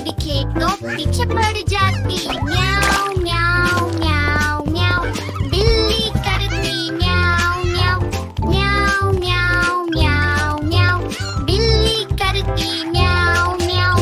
भी खेतों पीछे पड़ जाती। म्याऊ म्याऊ म्याऊ म्याऊ, बिल्ली करती म्याऊ म्याऊ। म्याऊ म्याऊ म्याऊ म्याऊ, बिल्ली करती म्याऊ म्याऊ।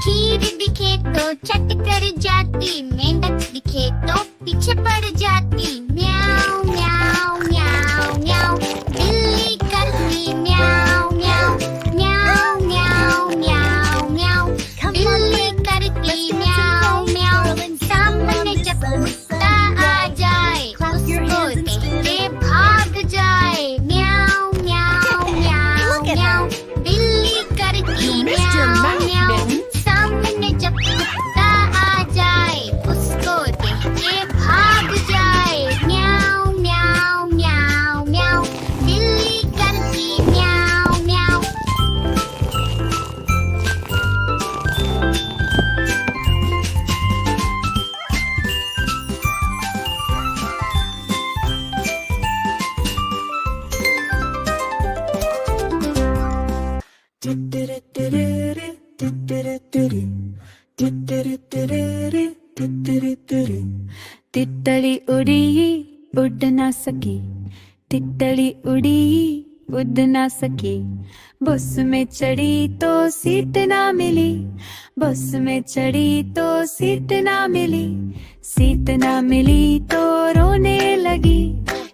खीर दिखे तो चट कर जाती, मेंढक दिखे तो पीछे पड़ जाती। म्याऊ म्याऊ म्याऊ म्याऊ, बिल्ली करती म्याऊ म्याऊ। म्याऊ म्याऊ म्याऊ म्याऊ, बिल्ली करती म्याऊ म्याऊ। सामने जब कुत्ता आ जाए उसको देखते भाग जाए। म्याऊ म्याऊ म्याऊ म्याऊ, बिल्ली करती म्याऊ म्याऊ। सामने जब कुत्ता आ जाए उसको देख के भाग जाए। म्याऊ म्याऊ म्याऊ म्याऊ, बिल्ली करती म्याऊ म्याऊ। तितली उड़ी उड़ ना सकी, तितली उड़ी उड़ ना सकी। बस में चढ़ी तो सीट ना मिली, बस में चढ़ी तो सीट ना मिली। सीट ना मिली तो रोने लगी,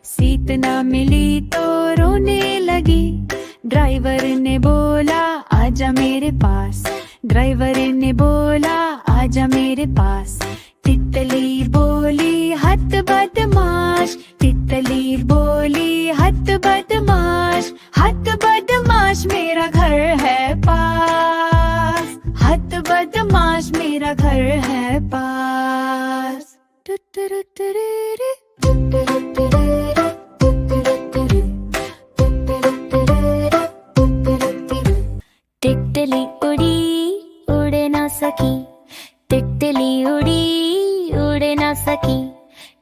सीट ना मिली तो रोने लगी। ड्राइवर ने बोला आजा मेरे पास, ड्राइवर ने बोला आजा मेरे पास। तितली बोली हट बदमाश, तितली बोली हट बदमाश। हट बदमाश मेरा घर है पास, हट बदमाश मेरा घर है पास। तितली उड़ी उड़ ना सकी, तितली उड़ी उड़ ना सकी।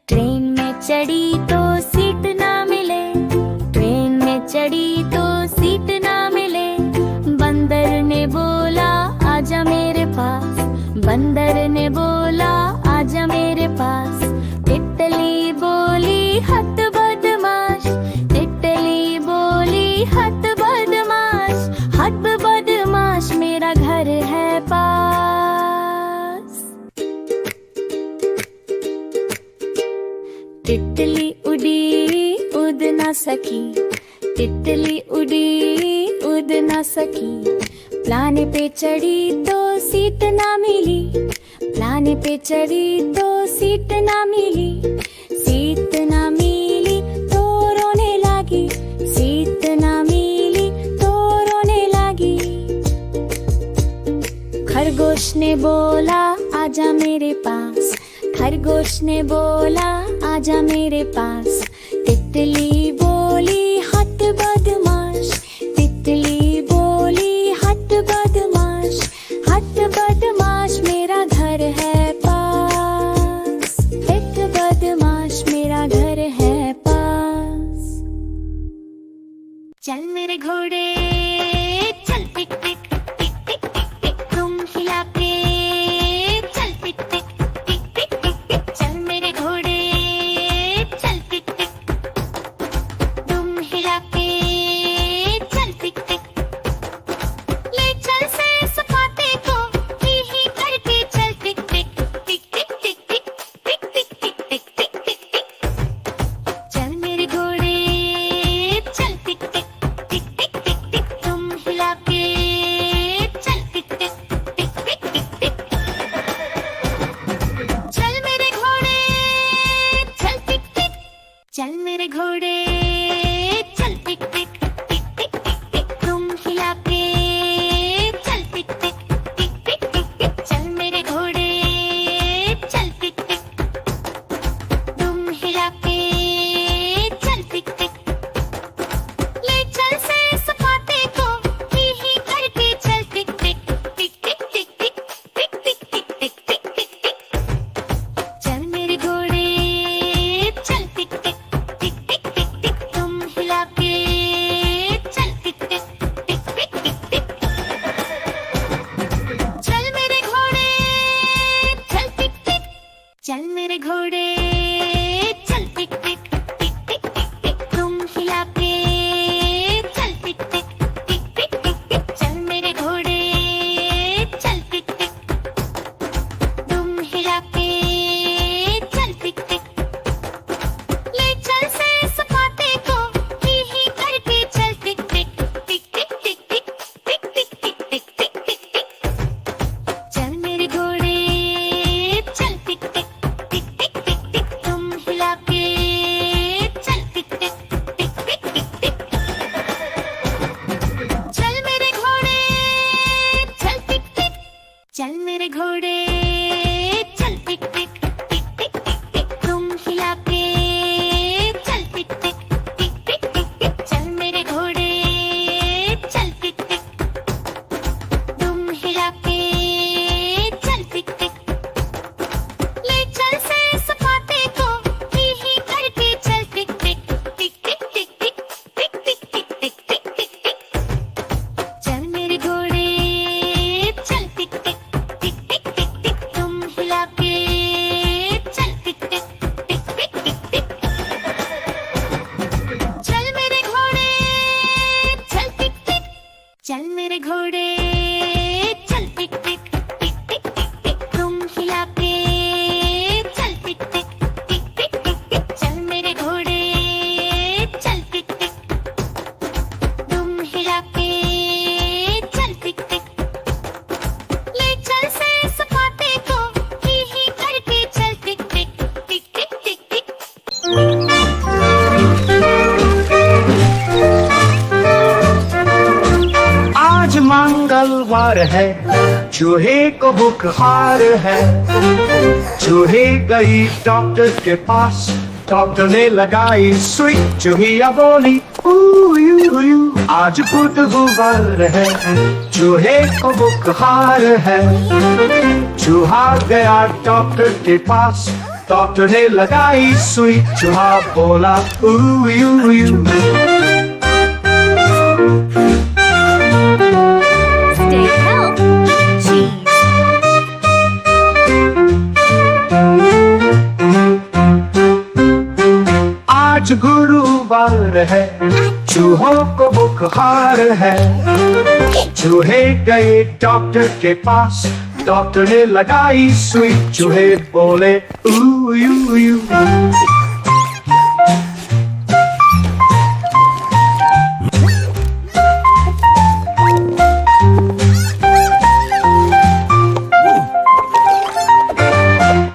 ट्रेन में चढ़ी तो सीट ना मिले, ट्रेन में चढ़ी तो सीट ना मिले। बंदर ने बोला आजा मेरे पास, बंदर ने बोला आजा मेरे पास। तितली बोली हट बदमाश, तितली बोली हट बदमाश। हट बदमाश मेरा घर है पास। तितली उड़ी उड़ ना सकी, तितली उड़ी उड़ ना सकी। प्लान पे चढ़ी तो सीट ना मिली, प्लान पे चढ़ी तो सीट ना मिली। सीट ना मिली तो रोने लगी, सीट ना मिली तो रोने लगी। खरगोश ने बोला आजा मेरे पास, खरगोश ने बोला आजा मेरे पास। तितली बोली हट बदमाश, तितली बोली हट बदमाश। हट बदमाश मेरा घर है पास, हट बदमाश मेरा घर है पास। चल मेरे घोड़े चल टिक टिक टिक टिक टिक टिक, तुम हिला के चल टिक टिक टिक टिक टिक टिक। चल मेरे घोड़े चल टिक टिक, तुम हिला के चल टिक टिक। ले चल से सपाटे को मेरे घोड़े चल टिक टिक टिक टिक टिक टिक तुम हिला के चल टिक टिक टिक टिक टिक टिक चल मेरे घोड़े चल टिक टिक तुम हिला के चल टिक टिक ले चल से सपाटे को ही करके चल टिक टिक टिक टिक टिक टिक टिक टिक टिक टिक टिक टिक टिक चल मेरे घोड़े चल टिक टिक टिक टिक टिक टिक तुम हिला के चल टिक टिक टिक टिक टिक टिक चल मेरे घोड़े चल टिक टिक चल मेरे घोड़े चल टिक टिक टिक टिक टिक टिक तुम हिला के चल टिक टिक टिक टिक टिक टिक चल मेरे घोड़े चल टिक टिक तुम हिला के चल टिक टिक ले चल से सपाटे को ही करके चल टिक टिक टिक टिक टिक टिक टिक टिक टिक टिक टिक टिक टिक चल मेरे घोड़े चल टिक टिक टिक टिक टिक टिक तुम हिला के चल टिक टिक टिक टिक टिक टिक चल मेरे घोड़े चल टिक टिक चल मेरे घोड़े चल टिक टिक टिक टिक टिक टिक तुम हिला के चल टिक टिक टिक टिक टिक टिक चल मेरे घोड़े चल टिक टिक तुम हिला के चल टिक टिक ले चल से सपाटे को ही करके चल टिक टिक टिक टिक टिक टिक आज मंगलवार है, चूहे को बुखार है। चूहे गई डॉक्टर के पास, डॉक्टर ने लगाई सुई, चूहिया बोली ऊ। आज बुधवार है, चूहे को बुखार है। चूहा गया डॉक्टर के पास, डॉक्टर ने लगाई सुई, चूहा बोला ऊ। Stay healthy. Cheese. आज गुरुवार है, चूहों को बुखार है। चूहे गए डॉक्टर के पास, डॉक्टर ने लगाई सुई, चूहे बोले ऊ।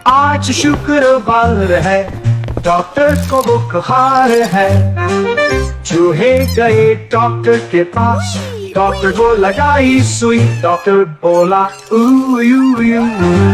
आज शुक्रवार है, डॉक्टर को बुखार है। चूहे गए डॉक्टर के पास, डॉक्टर को लगाई सुई, डॉक्टर बोला ऊ।